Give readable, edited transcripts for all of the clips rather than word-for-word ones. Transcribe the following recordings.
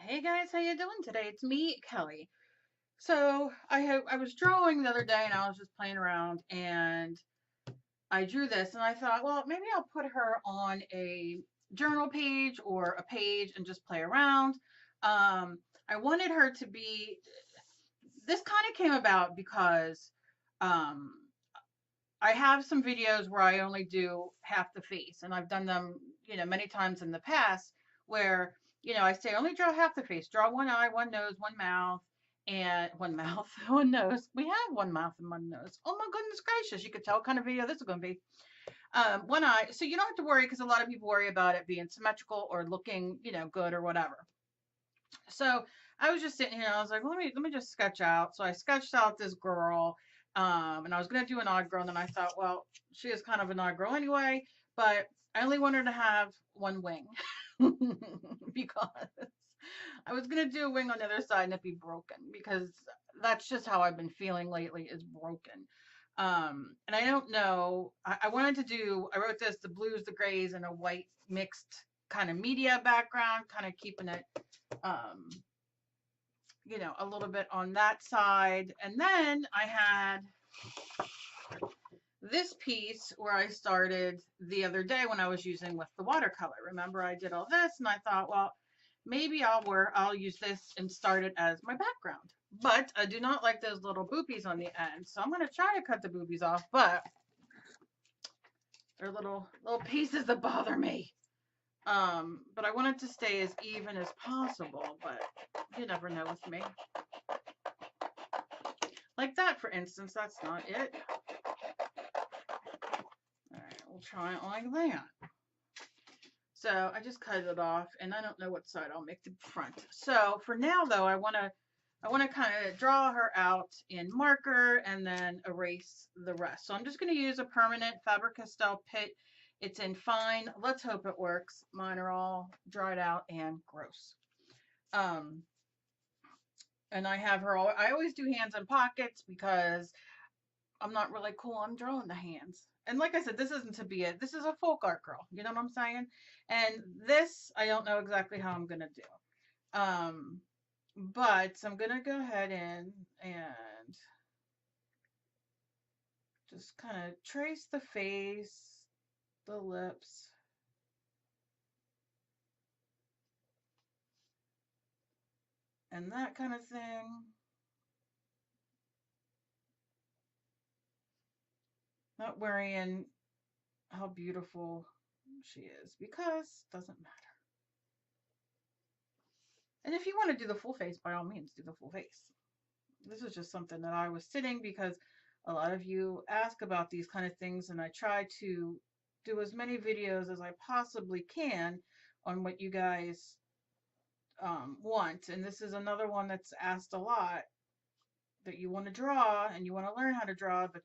Hey guys, how you doing today? It's me, Kelly. So I was drawing the other day and I was just playing around and I drew this and I thought, well, maybe I'll put her on a journal page or a page and just play around. I wanted her to be. This kind of came about because um, I have some videos where I only do half the face, and I've done them, many times in the past where, I say only draw half the face, draw one eye, one nose, one mouth, and one mouth, one nose. We have one mouth and one nose. Oh my goodness gracious. You could tell what kind of video this is going to be. One eye. So you don't have to worry because a lot of people worry about it being symmetrical or looking, good or whatever. So I was just sitting here. I was like, let me just sketch out. So I sketched out this girl, and I was gonna do an odd girl. And then I thought, well, she is kind of an odd girl anyway. But I only want her to have one wing because I was gonna do a wing on the other side and it'd be broken because that's just how I've been feeling lately is broken. And I don't know. I wanted to do. I wrote this: the blues, the grays, and a white mixed kind of media background, kind of keeping it um, a little bit on that side. And then I had this piece where I started the other day when I was using with the watercolor. Remember, I did all this and I thought, well, maybe I'll use this and start it as my background. But I do not like those little boopies on the end. So I'm going to try to cut the boobies off, but they're little pieces that bother me. But I want it to stay as even as possible, but you never know with me. Like that, for instance, that's not it. All right, we'll try it like that. So I just cut it off, and I don't know what side I'll make the front. So for now, though, I want to kind of draw her out in marker and then erase the rest. So I'm just going to use a permanent Faber-Castell Pit. It's in fine. Let's hope it works. Mine are all dried out and gross. And I have her all, I always do hands and pockets because I'm not really cool on drawing the hands. And like I said, this isn't to be it. This is a folk art girl. You know what I'm saying? And this, I don't know exactly how I'm going to do. But I'm going to go ahead and just kind of trace the face, the lips. And that kind of thing. Not worrying how beautiful she is because it doesn't matter. And if you want to do the full face, by all means, do the full face. This is just something that I was sitting because a lot of you ask about these kind of things, and I try to do as many videos as I possibly can on what you guys want. And this is another one that's asked a lot that you want to draw and you want to learn how to draw, but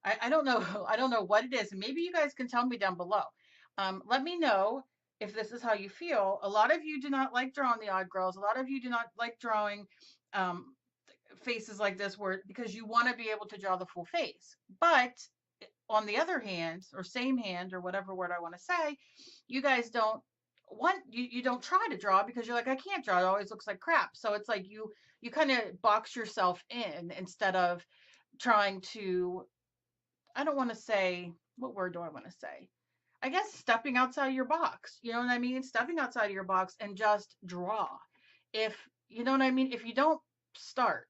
I don't know I don't know what it is, and maybe you guys can tell me down below. Let me know if this is how you feel. A lot of you do not like drawing the odd girls. A lot of you do not like drawing faces like this where because you want to be able to draw the full face. But on the other hand, or same hand, or whatever word I want to say, you guys don't you don't try to draw because you're like, I can't draw, it always looks like crap. So it's like you kind of box yourself in instead of trying to, I don't want to say, what word do I want to say? I guess stepping outside your box. You know what I mean? Stepping outside of your box and just draw. If you know what I mean, start,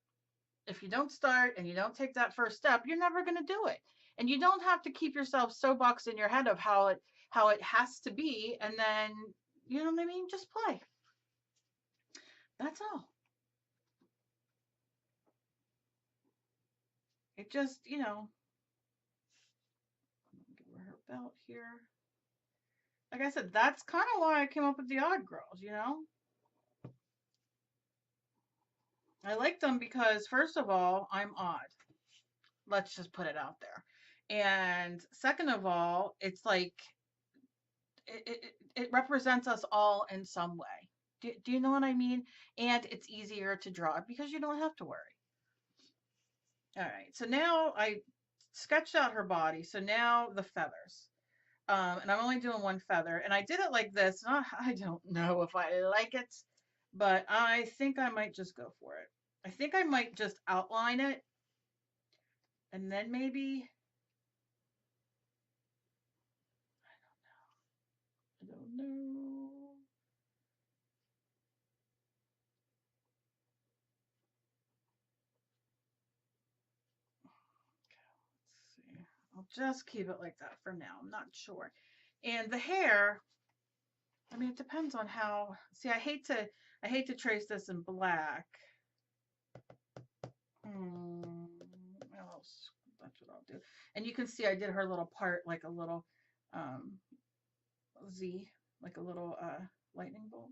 if you don't start and you don't take that first step, you're never going to do it. And you don't have to keep yourself so boxed in your head of how it has to be, and then you know what I mean, just play. That's all. It just, give her her belt here. Like I said, that's kind of why I came up with the odd girls, I like them because, first of all, I'm odd. Let's just put it out there. And second of all, it's like it represents us all in some way. Do you know what I mean? And it's easier to draw because you don't have to worry. All right, so now I sketched out her body. So now the feathers. And I'm only doing one feather. And I did it like this. I don't know if I like it. but I think I might just go for it. I think I might just outline it and then maybe, I don't know. Let's see. I'll just keep it like that for now. I'm not sure. And the hair, I mean, it depends on how, see, I hate to trace this in black. What else? That's what I'll do. And you can see I did her little part like a little um, Z, like a little lightning bolt.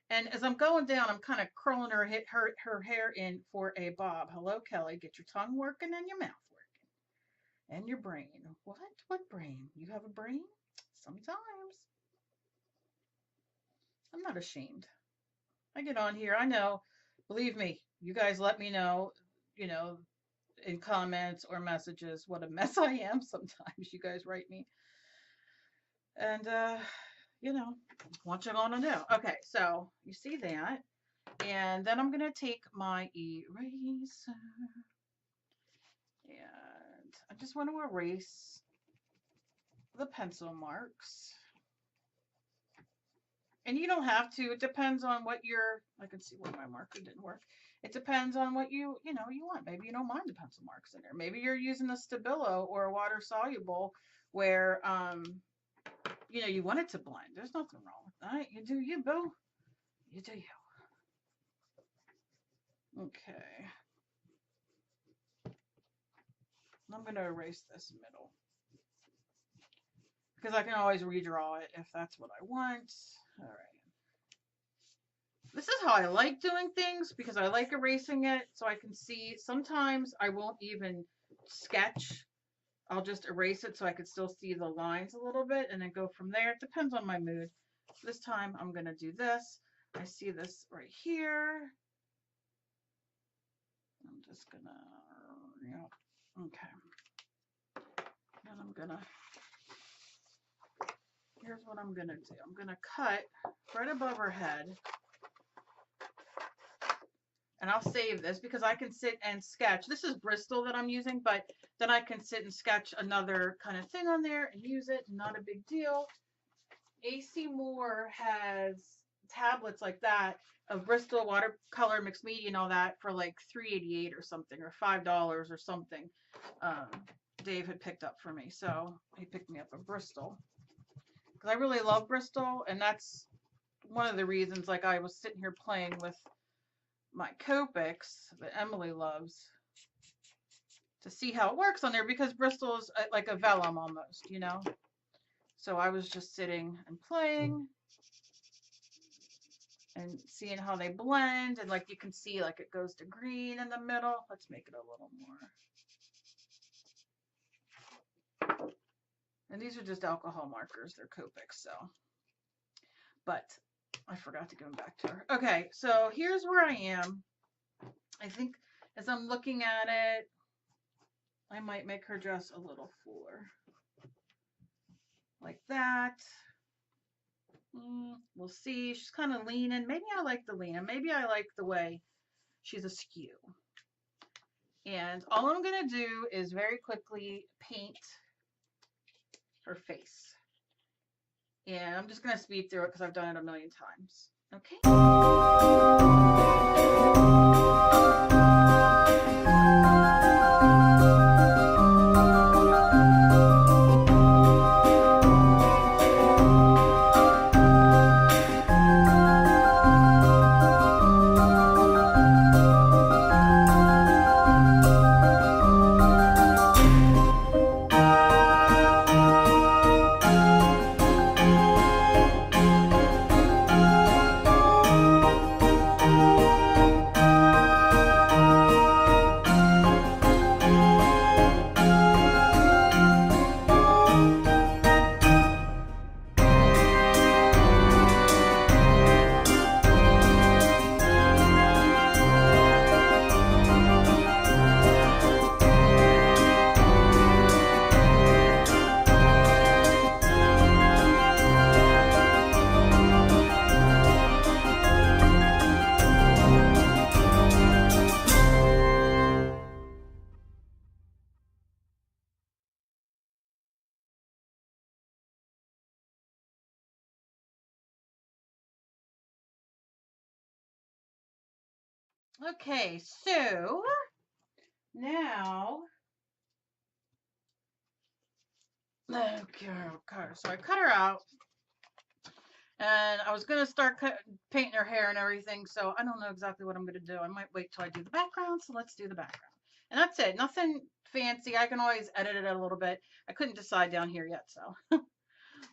And as I'm going down, I'm kind of curling her hair in for a bob. Hello, Kelly. Get your tongue working and your mouth working. And your brain. What? What brain? You have a brain? Sometimes. I'm not ashamed. I get on here. I know. Believe me, you guys let me know, in comments or messages what a mess I am. Sometimes you guys write me. And, what you gonna do? Okay, so you see that. And then I'm going to take my eraser. And I just want to erase the pencil marks. And you don't have to. It depends on what I can see where my marker didn't work. It depends on what you want. Maybe you don't mind the pencil marks in there. Maybe you're using a Stabilo or a water soluble where, you want it to blend. There's nothing wrong with that. You do you, boo. You do you. Okay. I'm going to erase this middle because I can always redraw it if that's what I want. All right. This is how I like doing things because I like erasing it so I can see. Sometimes I won't even sketch. I'll just erase it so I can still see the lines a little bit and then go from there. It depends on my mood. This time I'm going to do this. I see this right here. I'm just going to, okay. Then I'm going to, here's what I'm going to do. I'm going to cut right above her head. And I'll save this because I can sit and sketch. This is Bristol that I'm using, but then I can sit and sketch another kind of thing on there and use it. Not a big deal. AC Moore has tablets like that of Bristol watercolor mixed media and all that for like $3.88 or something, or $5 or something. Dave had picked up for me, so he picked me up a Bristol because I really love Bristol, and that's one of the reasons. Like I was sitting here playing with my Copics that Emily loves to see how it works on there because Bristol is like a vellum almost, So I was just sitting and playing and seeing how they blend, and like you can see like it goes to green in the middle. Let's make it a little more. And these are just alcohol markers. They're Copics, so. But I forgot to go back to her. Okay, so here's where I am. I think as I'm looking at it, I might make her dress a little fuller. Like that. We'll see. She's kind of leaning. Maybe I like the lean. Maybe I like the way she's askew. And all I'm going to do is very quickly paint her face. And I'm just going to speed through it because I've done it a million times. Okay. Okay, so now, okay, so I cut her out, and I was gonna start painting her hair and everything. So I don't know exactly what I'm gonna do. I might wait till I do the background. So let's do the background, and that's it. Nothing fancy. I can always edit it a little bit. I couldn't decide down here yet, so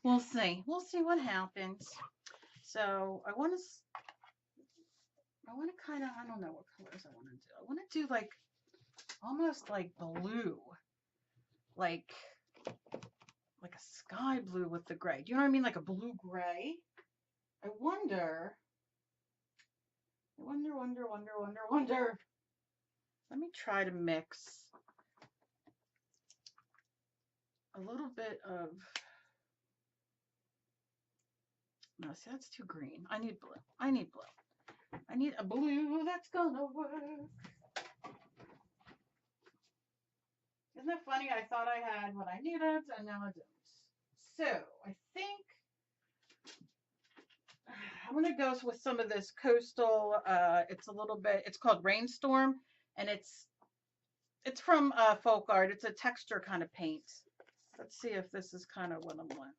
we'll see. We'll see what happens. So I want to kind of, I don't know what colors I want to do. I want to do like almost like blue, like a sky blue with the gray. Do you know what I mean? Like a blue gray. I wonder. Wonder. Let me try to mix a little bit of. No, see, that's too green. I need blue. I need blue. I need a blue that's gonna work. Isn't that funny? I thought I had what I needed, and now I don't. So I think I'm gonna go with some of this coastal. It's a little bit. It's called Rainstorm, and it's from Folk Art. It's a texture kind of paint. Let's see if this is kind of what I want.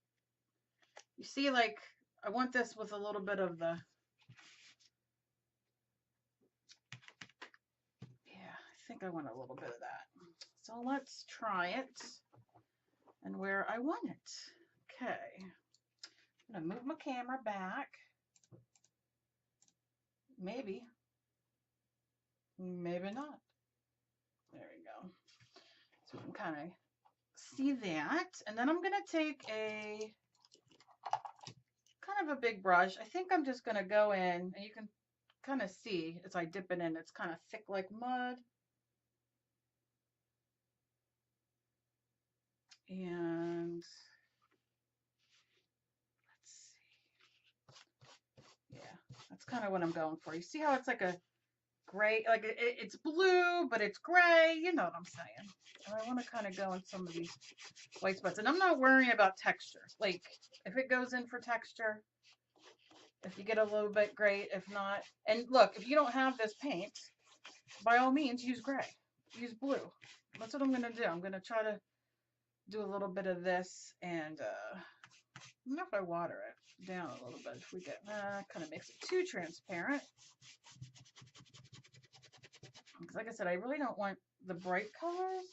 You see, like I want this with a little bit of the. Yeah, I think I want a little bit of that. So let's try it and where I want it. Okay. I'm going to move my camera back. Maybe. Maybe not. There we go. So we can kind of see that. And then I'm going to take a kind of a big brush. I think I'm just going to go in, and you can kind of see as I dip it in, it's kind of thick like mud. And let's see. Yeah, that's kind of what I'm going for. You see how it's like a gray, like it's blue, but it's gray. You know what I'm saying. And I want to kind of go in some of these white spots. And I'm not worrying about texture. Like, if it goes in for texture, if you get a little bit, great. If not, and look, if you don't have this paint, by all means, use gray. Use blue. That's what I'm going to do. I'm going to try to do a little bit of this, and I don't know if I water it down a little bit. If we get, kind of makes it too transparent. Because like I said, I really don't want the bright colors.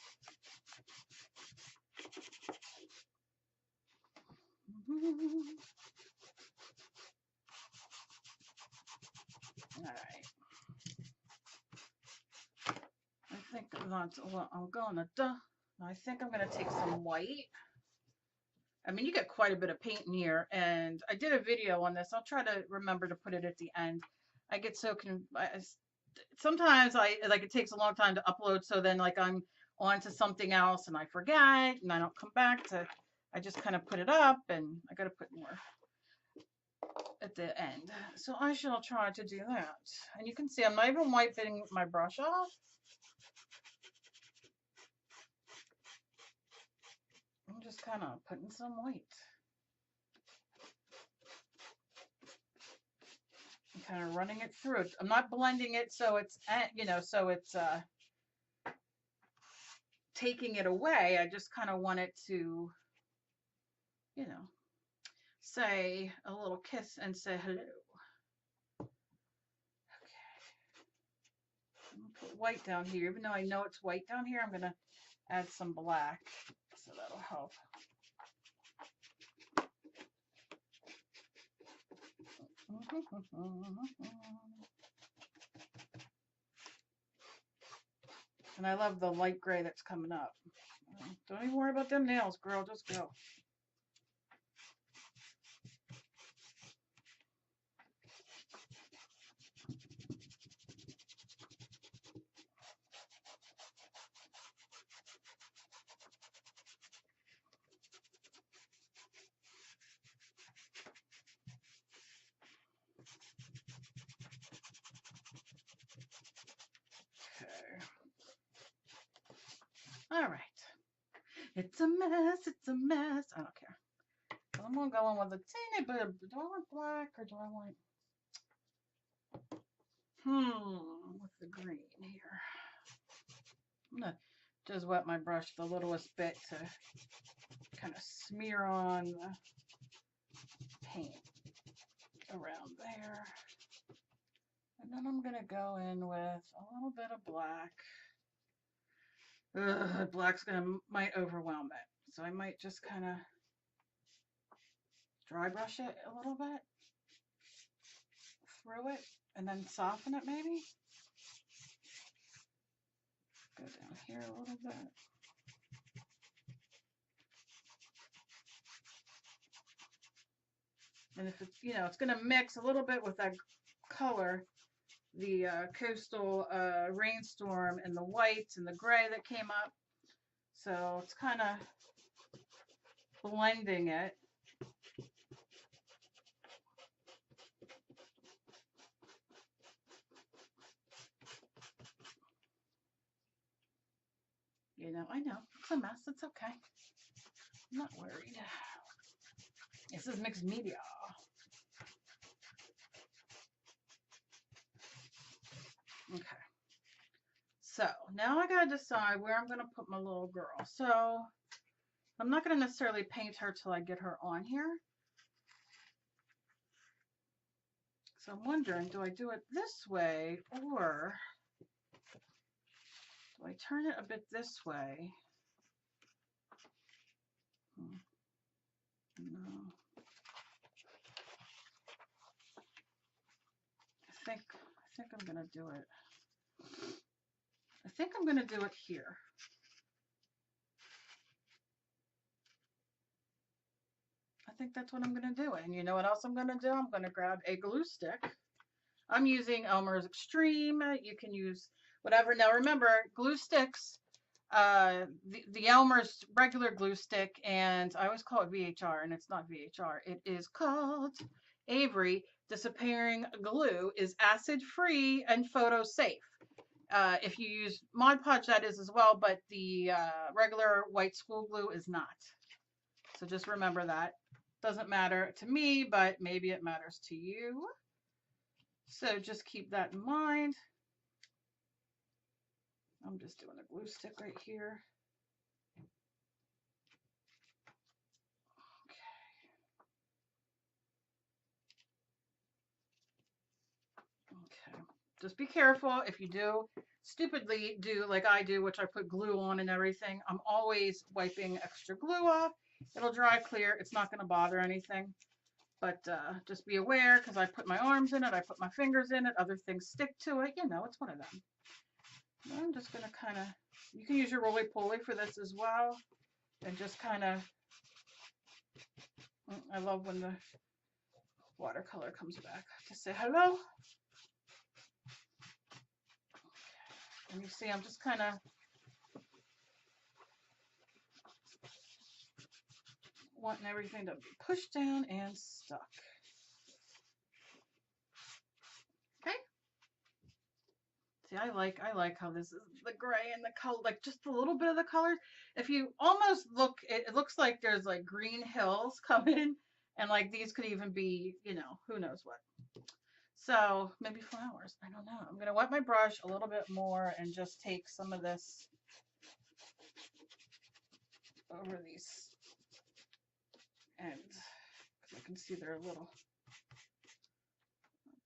All right. I think that's what I'm gonna do. I think I'm gonna take some white. I mean, you get quite a bit of paint in here, and I did a video on this. I'll try to remember to put it at the end. I get so sometimes it takes a long time to upload, so then like I'm on to something else and I forget and I don't come back to. I just kind of put it up, and I got to put more at the end. So I shall try to do that. And you can see I'm not even wiping my brush off. I'm just kind of putting some white. I'm kind of running it through. I'm not blending it so it's, so it's taking it away. I just kind of want it to, say a little kiss and say hello. Put white down here. Even though I know it's white down here, I'm going to add some black, so that'll help. And I love the light gray that's coming up. Don't even worry about them nails, girl. Just go. All right. It's a mess. It's a mess. I don't care. So I'm going to go in with a teeny bit of, do I want black or do I want, With the green here. I'm gonna just wet my brush the littlest bit to kind of smear on the paint around there. And then I'm gonna go in with a little bit of black. Black's might overwhelm it. So I might just kind of dry brush it a little bit through it and then soften it maybe. Go down here a little bit. And if it's, it's going to mix a little bit with that color, the coastal rainstorm and the whites and the gray that came up. So it's kind of blending it. I know, it's a mess, it's okay. I'm not worried. This is mixed media. Okay. So now I gotta decide where I'm gonna put my little girl. So I'm not gonna necessarily paint her till I get her on here. So I'm wondering, do I do it this way or do I turn it a bit this way? No. I think I'm gonna do it. I think I'm gonna do it here. I think that's what I'm gonna do. And you know what else I'm gonna do? I'm gonna grab a glue stick. I'm using Elmer's Extreme. You can use whatever. Now remember, glue sticks, the Elmer's regular glue stick, and I always call it VHR, and it's not VHR. It is called Avery Disappearing Glue, is acid-free and photo-safe. If you use Mod Podge, that is as well, but the regular white school glue is not. So just remember that. Doesn't matter to me, but maybe it matters to you. So just keep that in mind. I'm just doing a glue stick right here. Okay. Just be careful if you do stupidly do like I do, which I put glue on and everything. I'm always wiping extra glue off. It'll dry clear. It's not going to bother anything. But just be aware, because I put my arms in it, I put my fingers in it, other things stick to it. It's one of them. I'm just going to kind of, you can use your roly-poly for this as well. And just kind of, I love when the watercolor comes back to say hello. And you see, I'm just kind of wanting everything to be pushed down and stuck. Okay. See, I like how this is the gray and the color, like just a little bit of the colors. If you almost look, it looks like there's like green hills coming, and like these could even be, who knows what. So maybe flowers. I don't know. I'm gonna wet my brush a little bit more and just take some of this over these ends. I can see they're a little.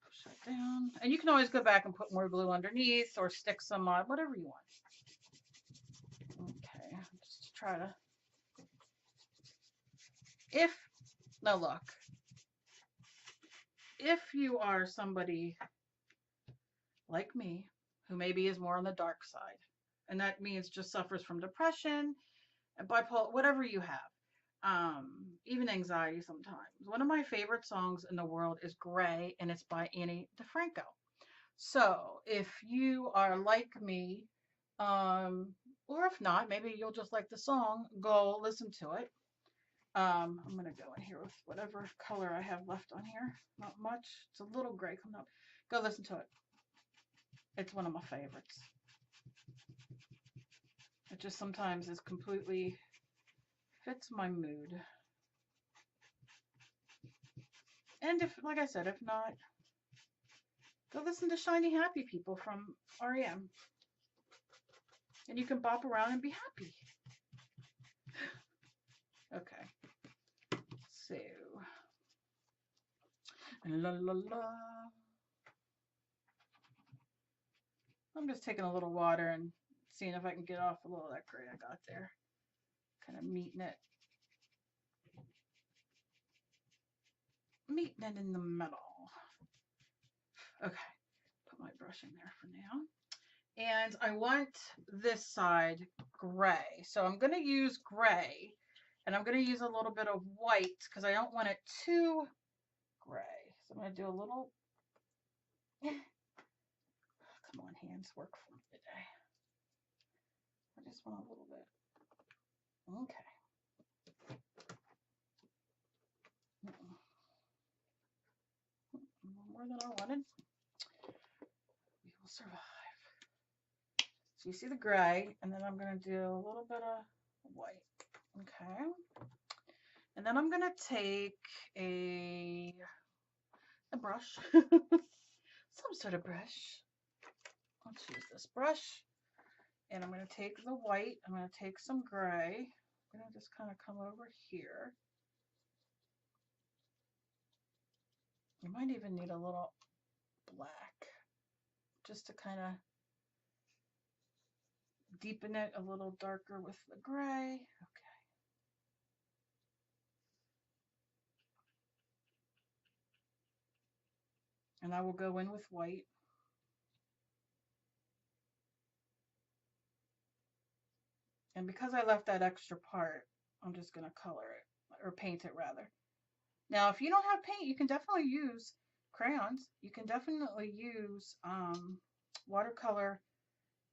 Push that down. And you can always go back and put more glue underneath or stick some on, whatever you want. Okay, just to try to. Look. If you are somebody like me, who maybe is more on the dark side, and that means just suffers from depression, bipolar, whatever you have, even anxiety sometimes. One of my favorite songs in the world is Gray, and it's by Annie DeFranco. So if you are like me, or if not, maybe you'll just like the song, go listen to it. I'm going to go in here with whatever color I have left on here. Not much. It's a little gray coming up. Go listen to it. It's one of my favorites. It just sometimes is completely fits my mood. And if, like I said, if not, Go listen to Shiny Happy People from REM. And you can bop around and be happy. Okay. So. La la la. I'm just taking a little water and seeing if I can get off a little of that gray I got there. Kind of meeting it. Meeting it in the middle. Okay. Put my brush in there for now. And I want this side gray. So I'm going to use gray. And I'm going to use a little bit of white because I don't want it too gray. So I'm going to do a little... Come on, hands, work for me today. I just want a little bit. Okay. More than I wanted. We will survive. So you see the gray, and then I'm going to do a little bit of white. Okay. And then I'm going to take a brush, some sort of brush. Let's use this brush. And I'm going to take the white, I'm going to take some gray. I'm going to just kind of come over here. You might even need a little black just to kind of deepen it a little darker with the gray. Okay. And I will go in with white. And because I left that extra part, I'm just going to color it, or paint it rather. Now, if you don't have paint, you can definitely use crayons. You can definitely use watercolor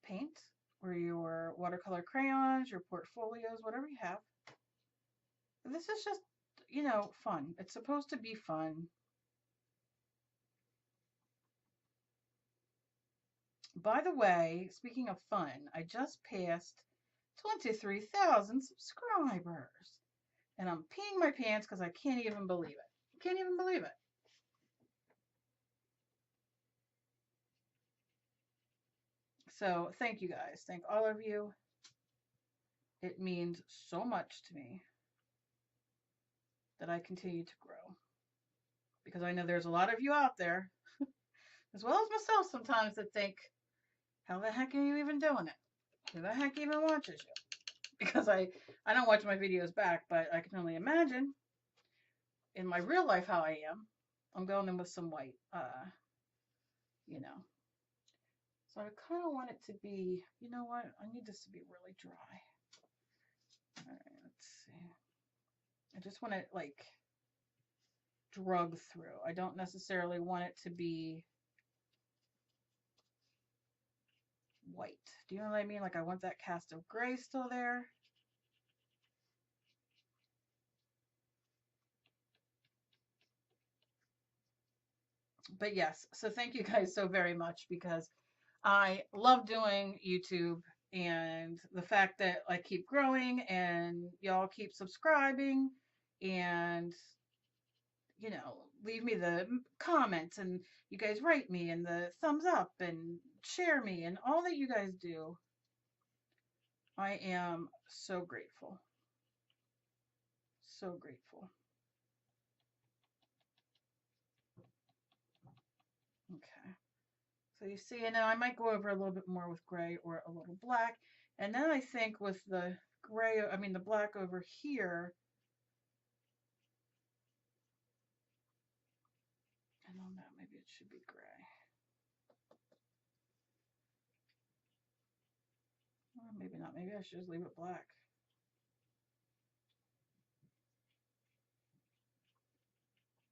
paint, or your watercolor crayons, your portfolios, whatever you have. This is just, you know, fun. It's supposed to be fun. By the way, speaking of fun, I just passed 23,000 subscribers. And I'm peeing my pants because I can't even believe it. Can't even believe it. So thank you guys. Thank all of you. It means so much to me that I continue to grow. Because I know there's a lot of you out there, as well as myself sometimes, that think, how the heck are you even doing it? Who the heck even watches you? Because I don't watch my videos back, but I can only imagine in my real life how I am. I'm going in with some white, you know. So I kind of want it to be, you know what? I need this to be really dry. All right, let's see. I just want it like drug through. I don't necessarily want it to be white. Do you know what I mean? Like I want that cast of gray still there. But yes, so thank you guys so very much because I love doing YouTube, and the fact that I keep growing and y'all keep subscribing and, you know, leave me the comments and you guys write me and the thumbs up and share me and all that you guys do. I am so grateful. So grateful. Okay. So you see, and now I might go over a little bit more with gray or a little black. And then I think with the gray, I mean the black over here, I don't know, maybe it should be gray. Or maybe not, maybe I should just leave it black.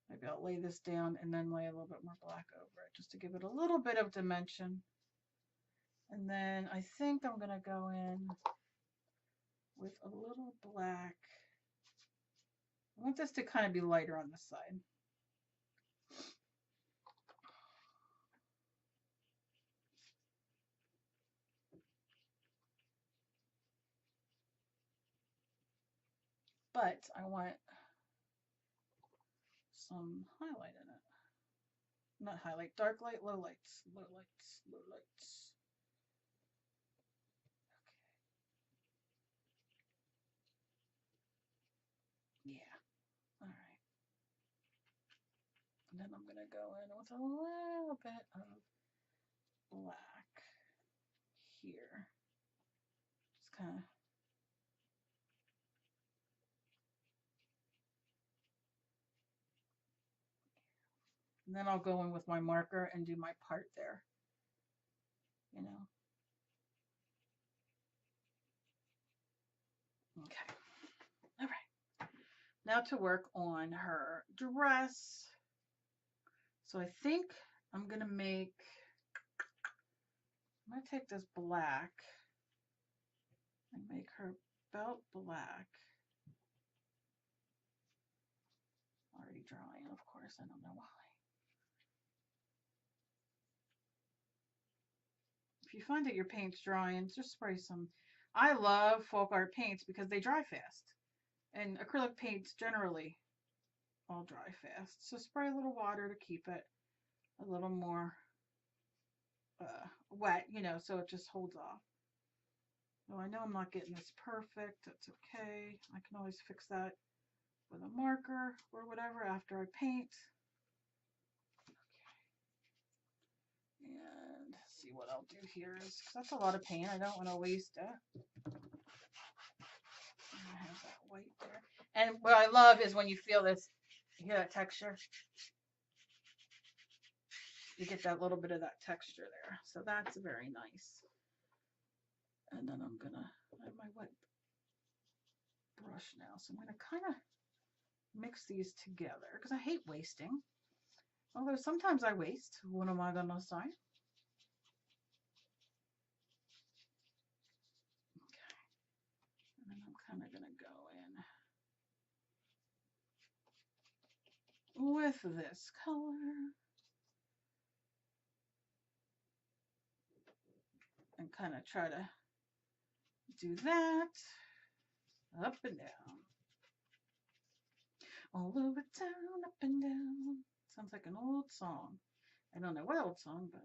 Maybe I'll lay this down and then lay a little bit more black over it just to give it a little bit of dimension. And then I think I'm gonna go in with a little black. I want this to kind of be lighter on this side. But I want some highlight in it. not highlight, dark light, low lights, low lights, low lights. Okay. Yeah. All right. And then I'm going to go in with a little bit of black here. Just kind of. And then I'll go in with my marker and do my part there, you know. Okay. All right. Now to work on her dress. So I think I'm going to take this black and make her belt black. Already drawing, of course, I don't know why. If you find that your paint's drying, just spray some. I love folk art paints because they dry fast. And acrylic paints generally all dry fast. So spray a little water to keep it a little more wet, you know, so it just holds off. So I know I'm not getting this perfect. That's okay. I can always fix that with a marker or whatever after I paint. Okay. And see what I'll do here is, because that's a lot of paint. I don't want to waste it. I have that white there. And what I love is when you feel this, you hear that texture? You get that little bit of that texture there. So that's very nice. And then I'm going to have my wet brush now. So I'm going to kind of mix these together because I hate wasting. Although sometimes I waste. What am I going to say? Okay. And then I'm kind of going to go in with this color. And kind of try to do that. Up and down. All over town, up and down. Sounds like an old song. I don't know what old song, but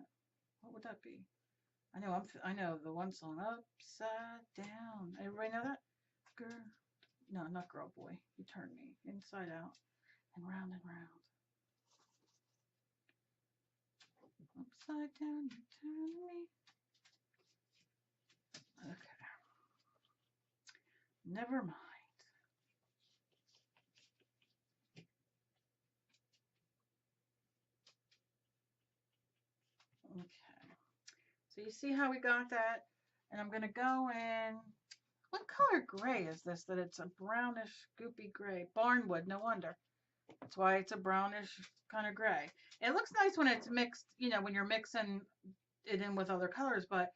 what would that be? I know the one song, Upside Down. Everybody know that? Girl, no, not Girl Boy. You turn me inside out and round and round. Upside down, you turn me. Okay. Never mind. Okay. So you see how we got that? And I'm going to go in. What color gray is this that it's a brownish, goopy gray? Barnwood, no wonder. That's why it's a brownish kind of gray. It looks nice when it's mixed, you know, when you're mixing it in with other colors, but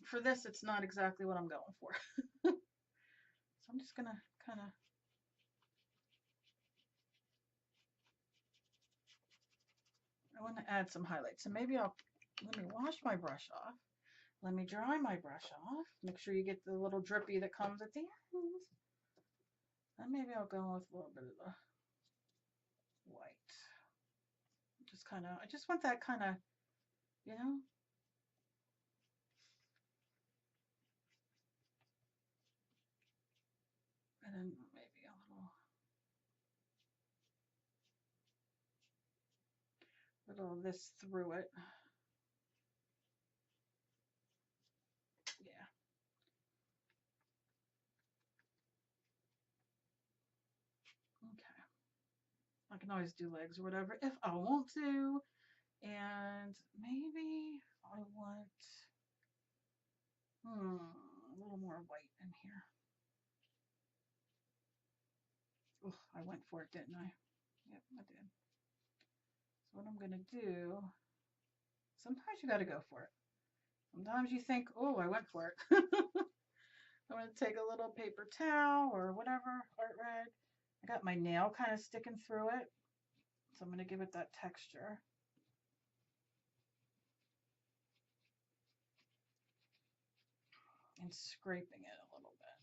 for this, it's not exactly what I'm going for. So I'm just going to kind of. I want to add some highlights. So maybe let me wash my brush off. Let me dry my brush off. Make sure you get the little drippy that comes at the end. And maybe I'll go with a little bit of the white. Just kind of, I just want that kind of, you know. And then maybe a little of this through it. Yeah. Okay. I can always do legs or whatever if I want to. And maybe I want a little more white in here. Oh, I went for it, didn't I? Yep, I did. So what I'm going to do, sometimes you got to go for it. Sometimes you think, oh, I went for it. I'm going to take a little paper towel or whatever, art rag. I got my nail kind of sticking through it. So I'm going to give it that texture. And scraping it a little bit.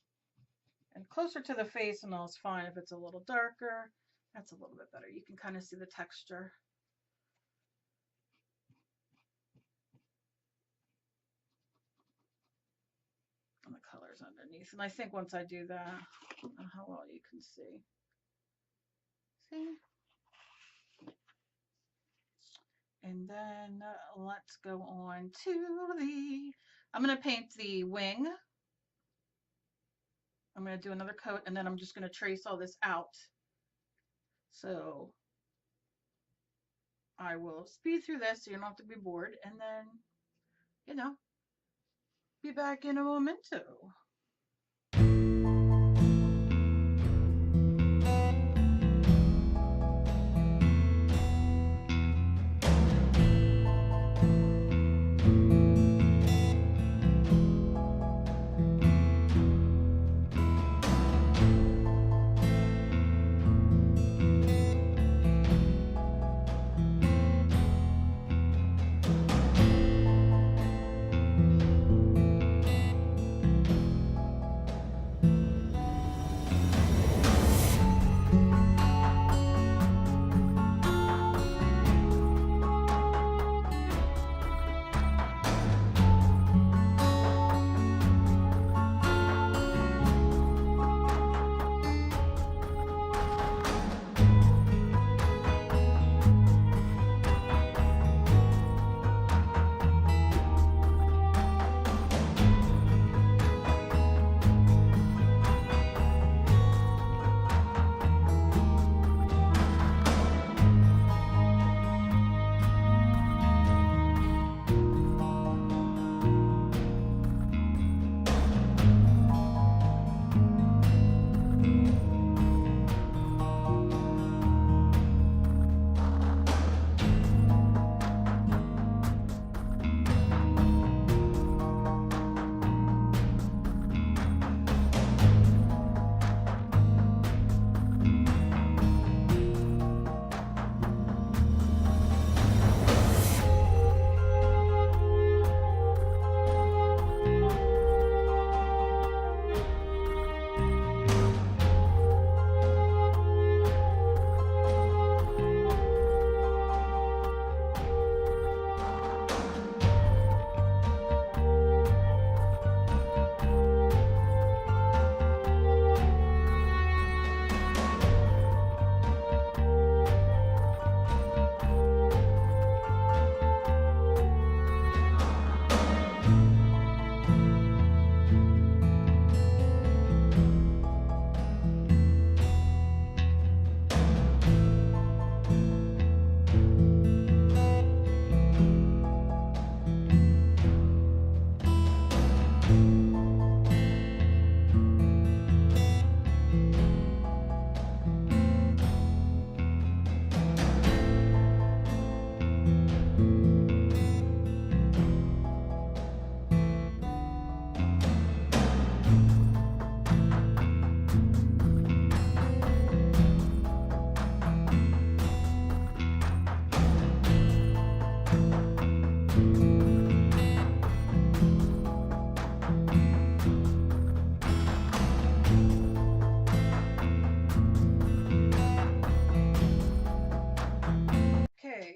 And closer to the face and all is fine. If it's a little darker, that's a little bit better. You can kind of see the texture. flowers underneath. And I think once I do that, I don't know how well you can see. See? And then let's go on to I'm going to paint the wing. I'm going to do another coat, and then I'm just going to trace all this out. So I will speed through this so you don't have to be bored, and then, you know, be back in a momento.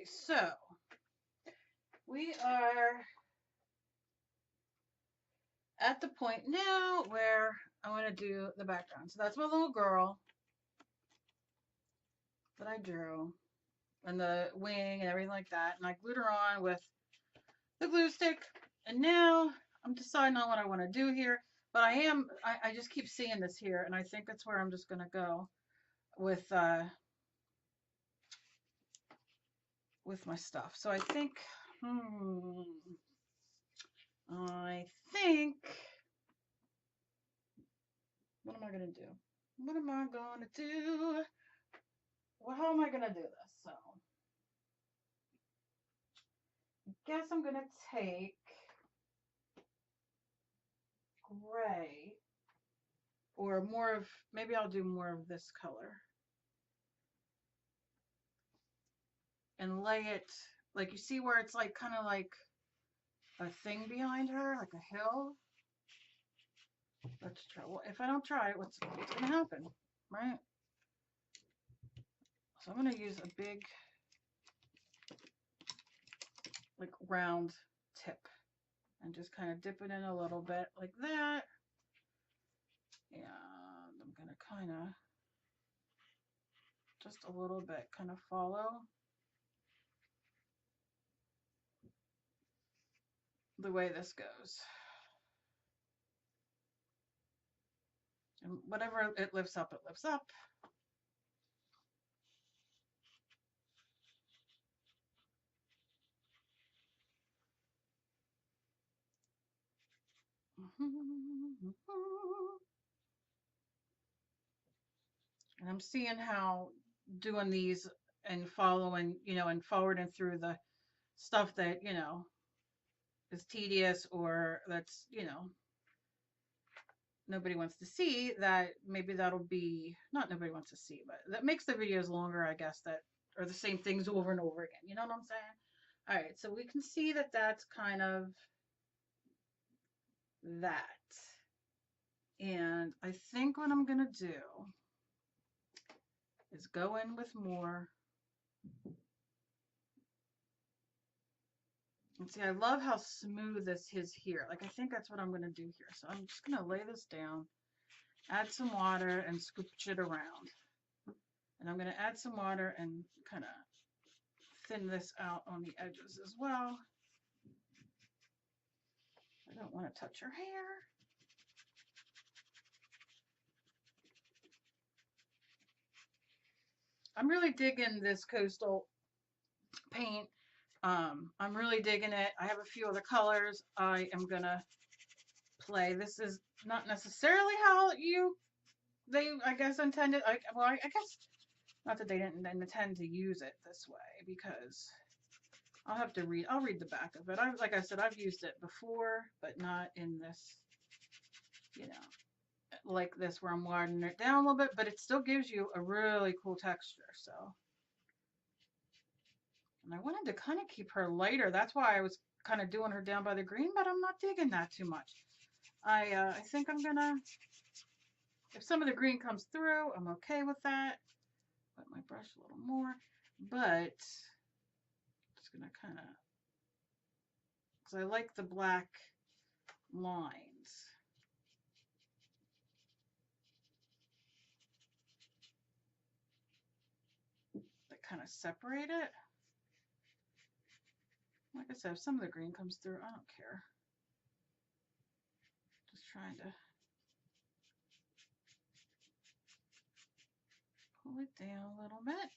So we are at the point now where I want to do the background. So that's my little girl that I drew, and the wing and everything like that. And I glued her on with the glue stick. And now I'm deciding on what I want to do here. But I just keep seeing this here, and I think that's where I'm just going to go with my stuff. So I think, what am I going to do? What am I going to do? Well, how am I going to do this? So I guess I'm going to take gray, or more of, maybe I'll do more of this color and lay it, like, you see where it's like kind of like a thing behind her, like a hill. Let's try. Well, if I don't try it, what's going to happen, right? So I'm going to use a big, like, round tip and just kind of dip it in a little bit like that. kind of just a little bit kind of follow the way this goes. And whatever it lifts up, it lifts up. And I'm seeing how doing these and following, you know, and forward and through the stuff that, you know, is tedious or that's, you know, nobody wants to see, that maybe that'll be, not nobody wants to see, but that makes the videos longer, I guess, that are the same things over and over again. You know what I'm saying? All right, so we can see that that's kind of that. And I think what I'm going to do is go in with more. And see, I love how smooth this is here. Like, I think that's what I'm going to do here. So I'm just going to lay this down, add some water, and scooch it around. And I'm going to add some water and kind of thin this out on the edges as well. I don't want to touch her hair. I'm really digging this coastal paint. I'm really digging it. I have a few other colors I am gonna play. This is not necessarily how they I guess intended. I guess not that they didn't intend to use it this way, because I'll read the back of it. Like I said, I've used it before, but not in this, you know, like this where I'm widening it down a little bit, but it still gives you a really cool texture. So, and I wanted to kind of keep her lighter. That's why I was kind of doing her down by the green, but I'm not digging that too much. I think I'm gonna, if some of the green comes through, I'm okay with that. Wet my brush a little more, but just gonna kind of, because I like the black lines that kind of separate it. Like I said, if some of the green comes through, I don't care. Just trying to pull it down a little bit.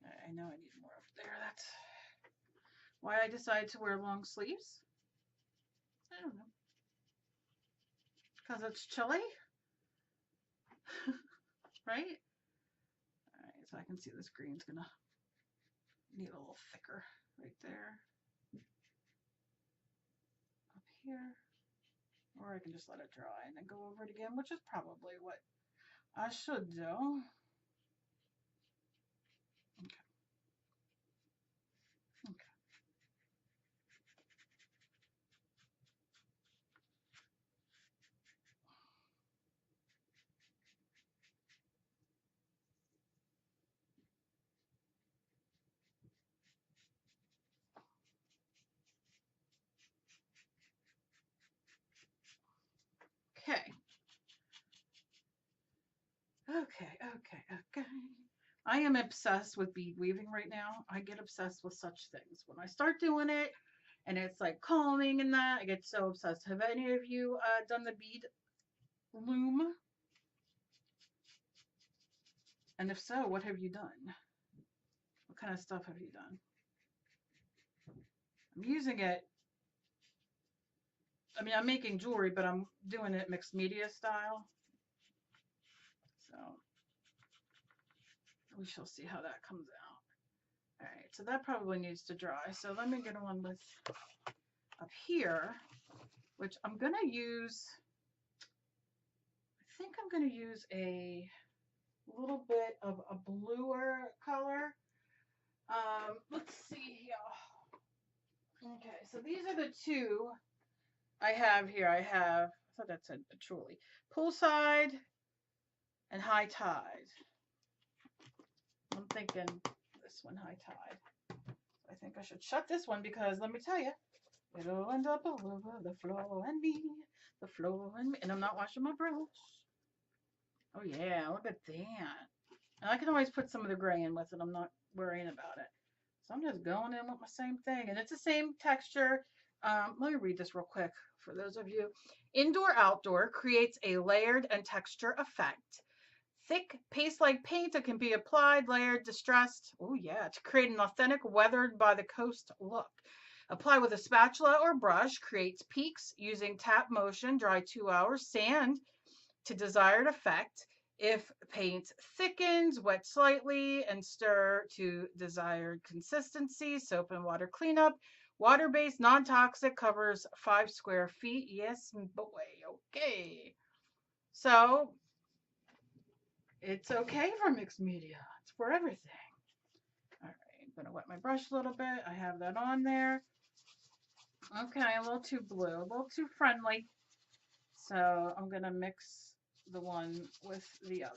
I know I need more up there. That's why I decided to wear long sleeves. I don't know. Because it's chilly. Right? Alright, so I can see this green's gonna need a little thicker right there. Up here. Or I can just let it dry and then go over it again, which is probably what I should do. Okay. Okay. Okay. Okay. I am obsessed with bead weaving right now. I get obsessed with such things. When I start doing it and it's like calming and that, I get so obsessed. Have any of you done the bead loom? And if so, what have you done? What kind of stuff have you done? I'm using it. I mean, I'm making jewelry, but I'm doing it mixed media style. So we shall see how that comes out. All right, so that probably needs to dry. So let me get on with up here, which I'm going to use. I think I'm going to use a little bit of a bluer color. Let's see here. Okay, so these are the two I have here. I thought that said truly poolside and high tide. I'm thinking this one, high tide. I think I should shut this one because let me tell you, it'll end up all over the floor and me. the flow, and I'm not washing my brush. Oh yeah, look at that. And I can always put some of the gray in with it. I'm not worrying about it. So I'm just going in with my same thing. And it's the same texture. Let me read this real quick for those of you. Indoor Outdoor creates a layered and texture effect. Thick paste-like paint that can be applied, layered, distressed. Oh yeah, to create an authentic weathered by the coast look. Apply with a spatula or brush, creates peaks using tap motion, dry 2 hours, sand to desired effect. If paint thickens, wet slightly and stir to desired consistency. Soap and water cleanup. Water-based, non-toxic, covers 5 square feet. Yes, boy. Okay. So it's okay for mixed media. It's for everything. All right, I'm gonna wet my brush a little bit. I have that on there. Okay, a little too blue, a little too friendly. So I'm gonna mix the one with the other.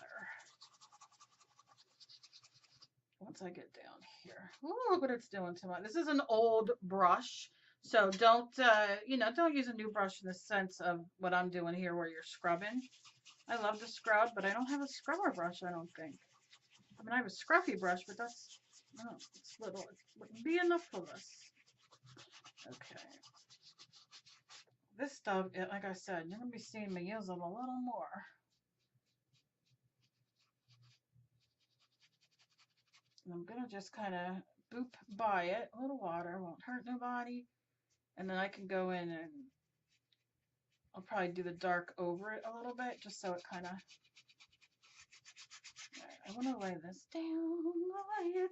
Once I get down here. Ooh, look what it's doing to my, this is an old brush. So don't, don't use a new brush in the sense of what I'm doing here where you're scrubbing. I love to scrub, but I don't have a scrubber brush, I don't think. I mean, I have a scruffy brush, but that's, oh, it's little. It wouldn't be enough for this. Okay. This stuff, like I said, you're going to be seeing me use them a little more. And I'm going to just kind of boop by it. A little water won't hurt nobody. And then I can go in and I'll probably do the dark over it a little bit just so it kind of. Right, I want to lay this down. Lay it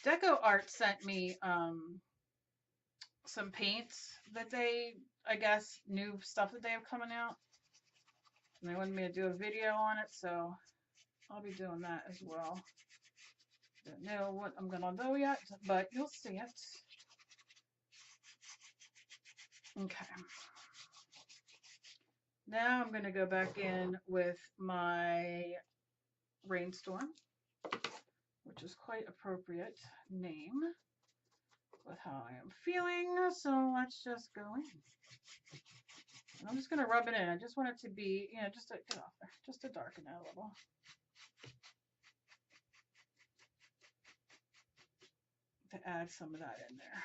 down. Deco Art sent me some paints that they, I guess, new stuff that they have coming out. And they wanted me to do a video on it, so I'll be doing that as well. Don't know what I'm gonna do yet, but you'll see it. Okay. Now I'm gonna go back in with my Rainstorm, which is quite appropriate name with how I am feeling. So let's just go in. And I'm just gonna rub it in. I just want it to be, just to get off there, just to darken it a little. To add some of that in there.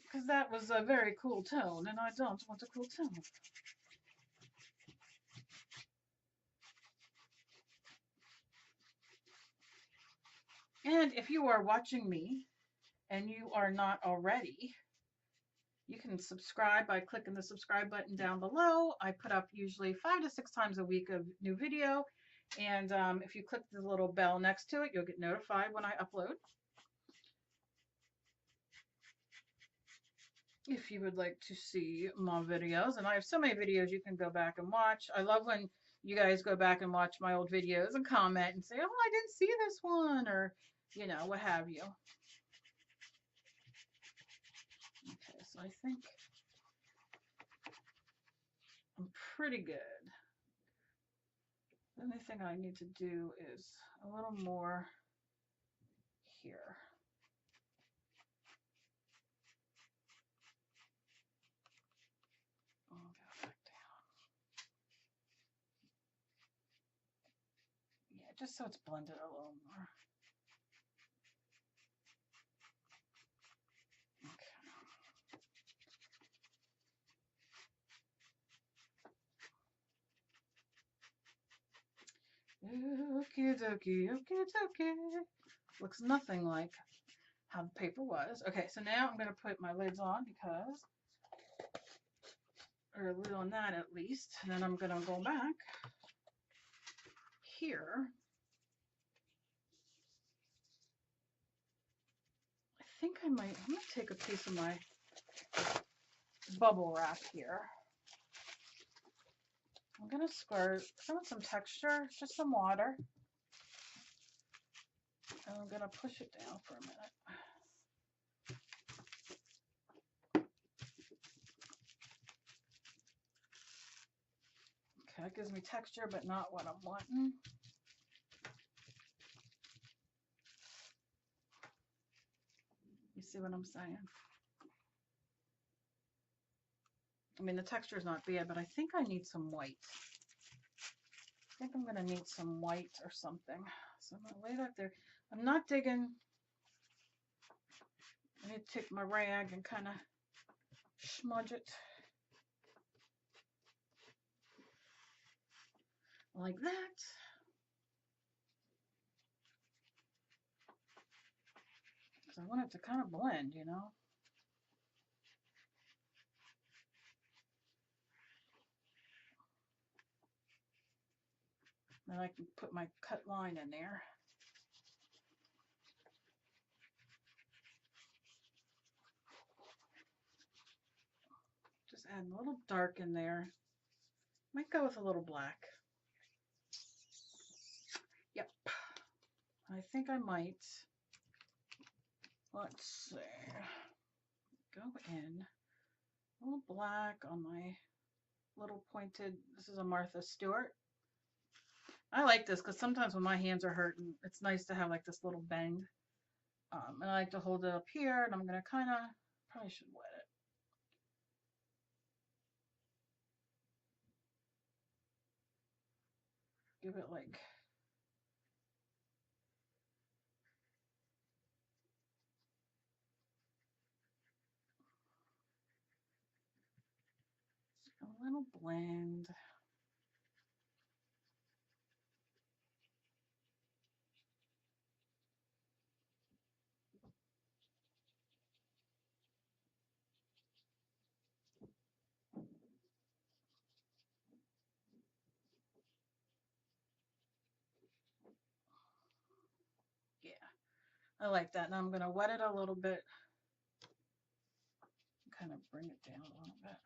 Because that was a very cool tone, and I don't want a cool tone. And if you are watching me and you are not already, you can subscribe by clicking the subscribe button down below. I put up usually 5 to 6 times a week of new video. And if you click the little bell next to it, you'll get notified when I upload. If you would like to see my videos, and I have so many videos you can go back and watch. I love when you guys go back and watch my old videos and comment and say, oh, I didn't see this one, or, what have you. Okay, so I think I'm pretty good. The only thing I need to do is a little more here. I'll go back down. Yeah, just so it's blended a little more. Okay. Okie dokie, okie dokie. Looks nothing like how the paper was. Okay, so now I'm going to put my lids on because, or a lid on that at least, and then I'm going to go back here. I think I'm going to take a piece of my bubble wrap here. I'm going to squirt, I want some texture, just some water. And I'm going to push it down for a minute. Okay, that gives me texture, but not what I'm wanting. see what I'm saying? I mean, the texture is not bad, but I think I need some white. I think I'm going to need some white or something. So I'm going to lay that there. I'm not digging. I need to take my rag and kind of smudge it like that. Because I want it to kind of blend, you know. Then I can put my cut line in there. Just add a little dark in there. Might go with a little black. Yep. I think I might. Let's see. Go in. A little black on my little pointed. This is a Martha Stewart. I like this because sometimes when my hands are hurting, it's nice to have like this little bend. And I like to hold it up here, and I'm going to kind of, probably should wet it. Give it like a little blend. Yeah, I like that. Now I'm going to wet it a little bit. Kind of bring it down a little bit.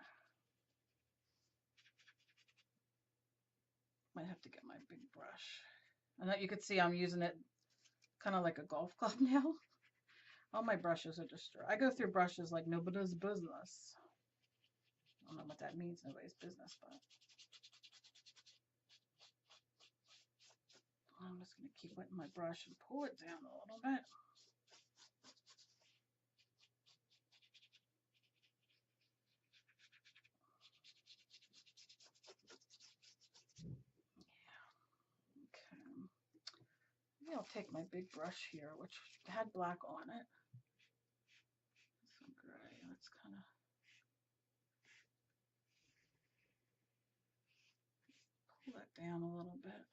Might have to get my big brush. And that you can see I'm using it kind of like a golf club now. All my brushes are just dry. I go through brushes like nobody's business. I don't know what that means, nobody's business, but I'm just going to keep wetting my brush and pull it down a little bit. Maybe I'll take my big brush here, which had black on it. Some gray. Let's kind of pull that down a little bit.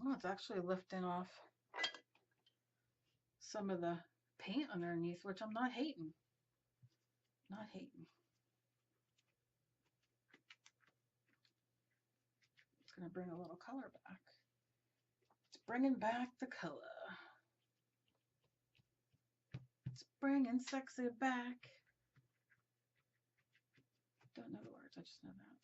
Oh, it's actually lifting off some of the paint underneath, which I'm not hating. Not hating. It's going to bring a little color back. It's bringing back the color. It's bringing sexy back. Don't know the words, I just know that.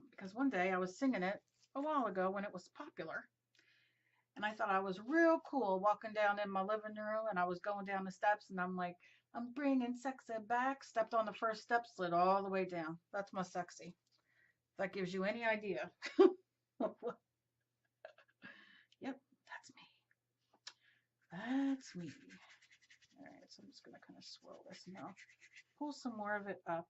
Because one day I was singing it a while ago when it was popular. And I thought I was real cool walking down in my living room, and I was going down the steps, and I'm like, I'm bringing sexy back. Stepped on the first step, slid all the way down. That's my sexy. If that gives you any idea. Yep, that's me. That's me. All right, so I'm just going to kind of swirl this now. Pull some more of it up.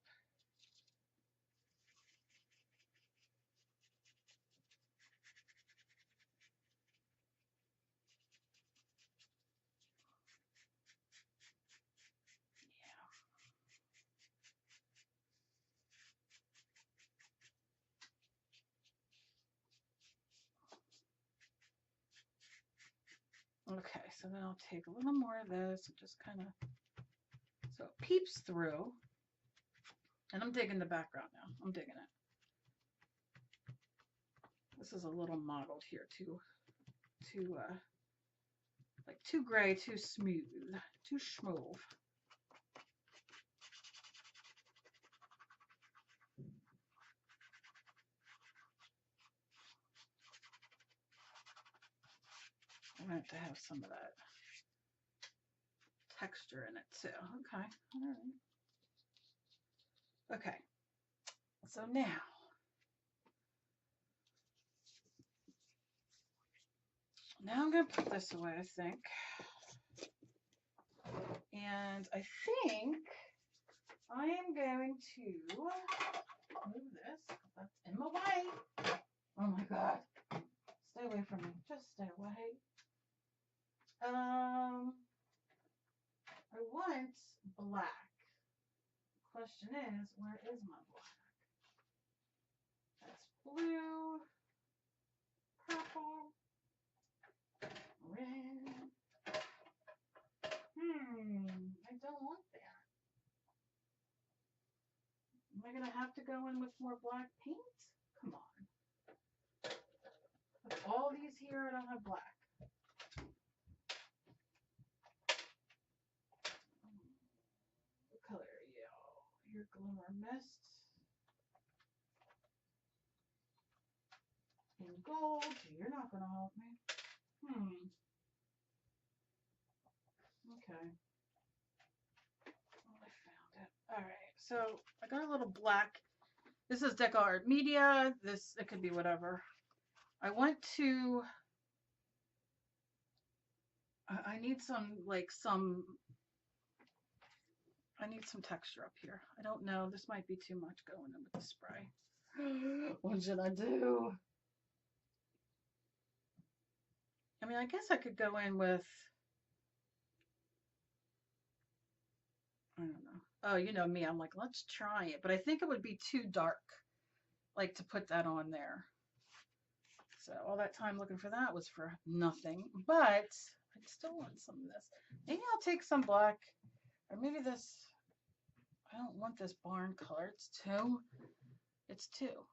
Okay, so then I'll take a little more of this and just kind of, so it peeps through. And I'm digging the background now. I'm digging it. This is a little mottled here too. Like too gray, too smooth, too schmooth. I want it to have some of that texture in it too. Okay, all right. Okay, so now I'm going to put this away, I think. And I think I am going to move this. That's in my way. Oh my God. Stay away from me. Just stay away. I want black. The question is, where is my black? That's blue, purple, red. I don't want that. Am I gonna have to go in with more black paint? Come on. With all these here, I don't have black. What color are you? Your Glimmer Mist. In gold. You're not gonna help me. Okay. Well, I found it. All right. So I got a little black. This is Deco Art Media. This, it could be whatever. I want to, I need some, like I need some texture up here. I don't know. This might be too much going in with the spray. What should I do? I mean, I guess I could go in with, I don't know. Oh, you know me. I'm like, let's try it. But I think it would be too dark, like, to put that on there. So all that time looking for that was for nothing. But I still want some of this. Maybe I'll take some black, or maybe this. I don't want this barn color. It's two. It's two.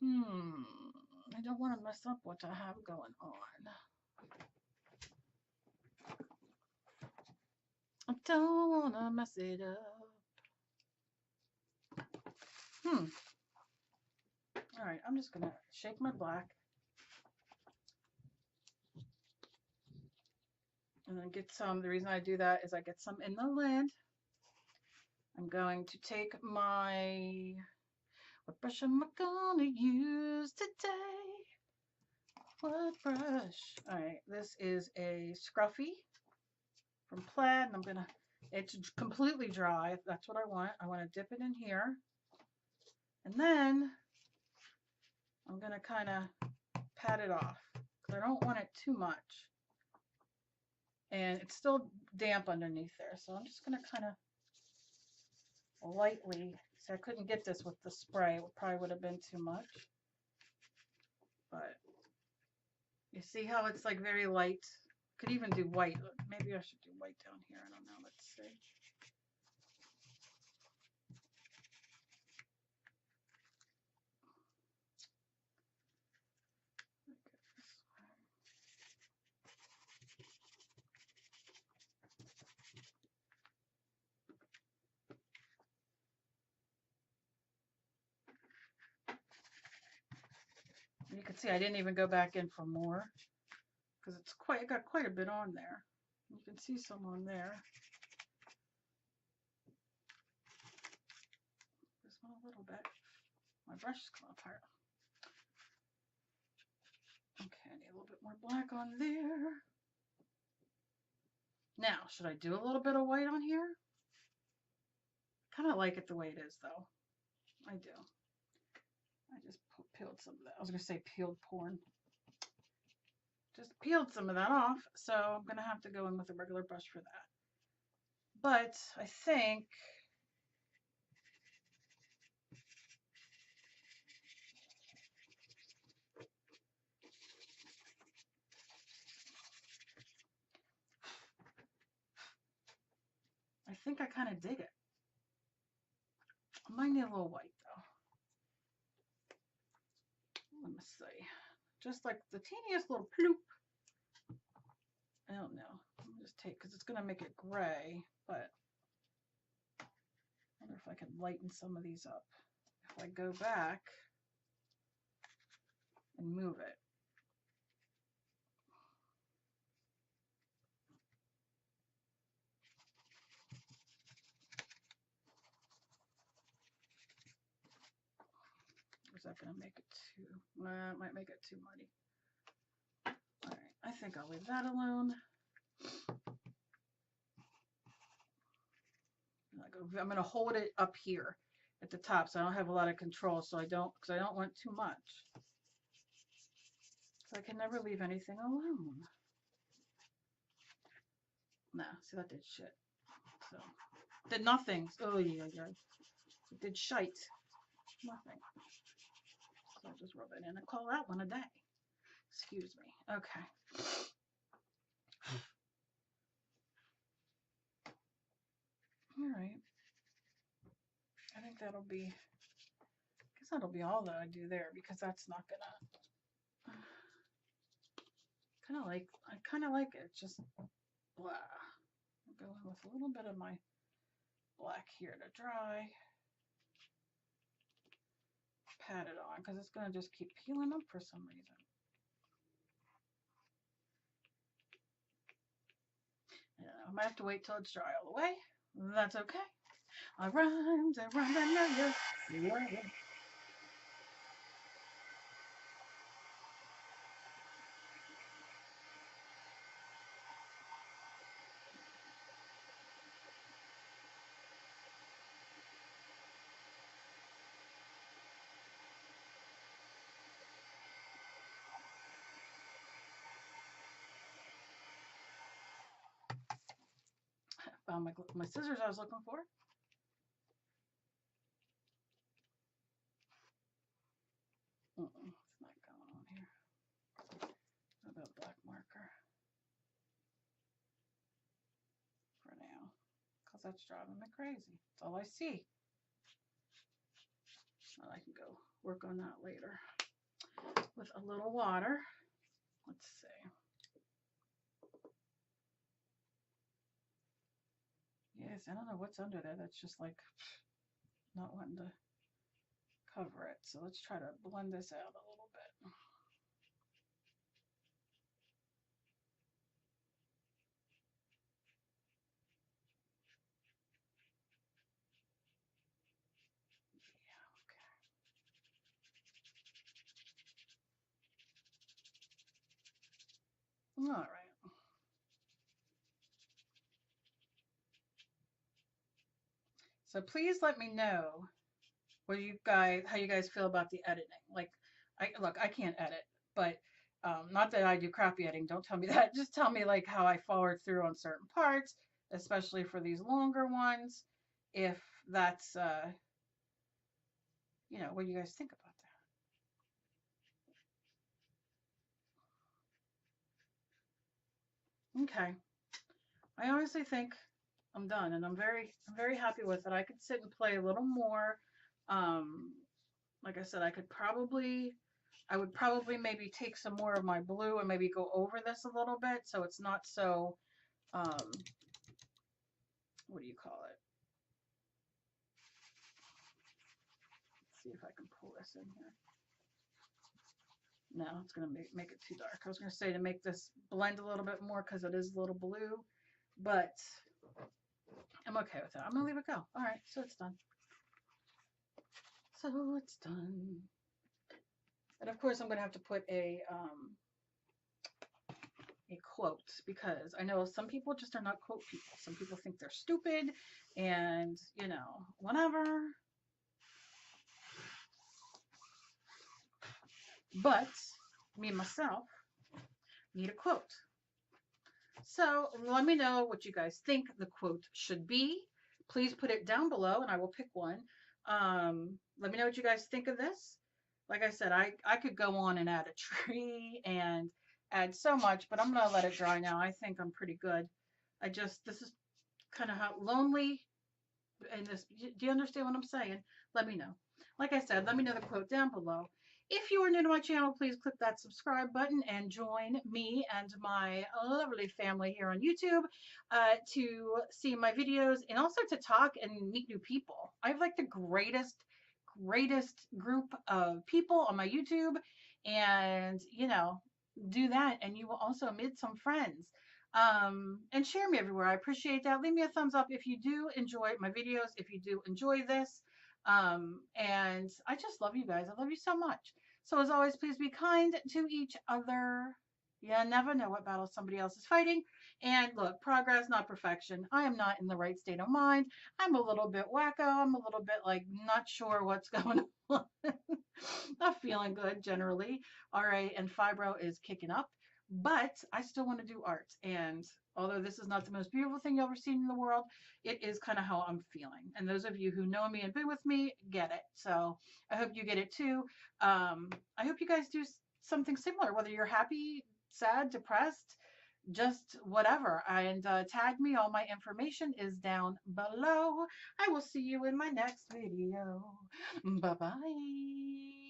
I don't want to mess up what I have going on. I don't want to mess it up. All right, I'm just going to shake my black. And then get some. The reason I do that is I get some in the lid. I'm going to take my, what brush am I gonna use today? What brush? All right, this is a Scruffy from Plaid, and I'm gonna, it's completely dry. That's what I want. I want to dip it in here. And then I'm gonna kind of pat it off because I don't want it too much. And it's still damp underneath there. So I'm just gonna kind of lightly, so I couldn't get this with the spray. It probably would have been too much. But you see how it's like very light? Could even do white. Maybe I should do white down here. I don't know. Let's see. You can see I didn't even go back in for more because it's quite, it got quite a bit on there. You can see some on there. This one a little bit. My brush is coming apart. Okay, I need a little bit more black on there. Now, should I do a little bit of white on here? Kind of like it the way it is, though. I do. I just peeled some of that. I was going to say peeled porn. Just peeled some of that off, so I'm going to have to go in with a regular brush for that. But I think I kind of dig it. I might need a little white though. Let me see. Just like the teeniest little ploop. I don't know. Let me just take, because it's going to make it gray, but I wonder if I can lighten some of these up. If I go back and move it. is that going to make it too, it might make it too muddy. All right, I think I'll leave that alone. I'm going to hold it up here at the top so I don't have a lot of control, so because I don't want too much. So I can never leave anything alone. Nah, see, that did shit. So, did nothing. Oh, yeah. It did shite. Nothing. So I'll just rub it in and call that one a day. Excuse me. Okay. All right. I think that'll be, I guess that'll be all that I do there, because that's not gonna, I kind of like it. Just blah. I'll go in with a little bit of my black here to dry. Pat it on, because it's gonna just keep peeling up for some reason. I might have to wait till it's dry all the way. That's okay. I rhymes, I know you love it. Found my scissors I was looking for. It's not going on here. What about black marker for now? Because that's driving me crazy. That's all I see. Well, I can go work on that later with a little water. Let's see. Yes, I don't know what's under there. That's just like not wanting to cover it. So let's try to blend this out a little bit. Yeah, okay. All right. So please let me know how you guys feel about the editing. Like, I can't edit, but not that I do crappy editing. Don't tell me that. Just tell me like how I followed through on certain parts, especially for these longer ones. If that's, what do you guys think about that? Okay. I honestly think I'm done, and I'm very happy with it. I could sit and play a little more. Like I said, I would probably maybe take some more of my blue and maybe go over this a little bit so it's not so, what do you call it? Let's see if I can pull this in here. No, it's going to make it too dark. I was going to say to make this blend a little bit more because it is a little blue, but I'm okay with that. I'm going to leave it go. All right, so it's done. So it's done. And of course, I'm going to have to put a quote, because I know some people just are not quote people. Some people think they're stupid and, whatever. But me, myself, need a quote. So let me know what you guys think the quote should be. Please put it down below and I will pick one. Let me know what you guys think of this. Like I said, I could go on and add a tree and add so much, but I'm going to let it dry now. I think I'm pretty good. This is kind of how lonely, and this, do you understand what I'm saying? Let me know. Like I said, let me know the quote down below. If you are new to my channel, please click that subscribe button and join me and my lovely family here on YouTube to see my videos and also to talk and meet new people. I have like the greatest group of people on my YouTube, and do that and you will also meet some friends. And share me everywhere. I appreciate that. Leave me a thumbs up if you do enjoy my videos, if you do enjoy this. And I just love you guys. I love you so much. So as always, please be kind to each other. You never know what battle somebody else is fighting. And look, progress, not perfection. I am not in the right state of mind. I'm a little bit wacko. I'm a little bit like not sure what's going on. Not feeling good generally. RA and fibro is kicking up, but I still want to do art. And although this is not the most beautiful thing you've ever seen in the world, it is kind of how I'm feeling. And those of you who know me and been with me get it. So I hope you get it too. I hope you guys do something similar, whether you're happy, sad, depressed, just whatever. And tag me. All my information is down below. I will see you in my next video. Bye bye.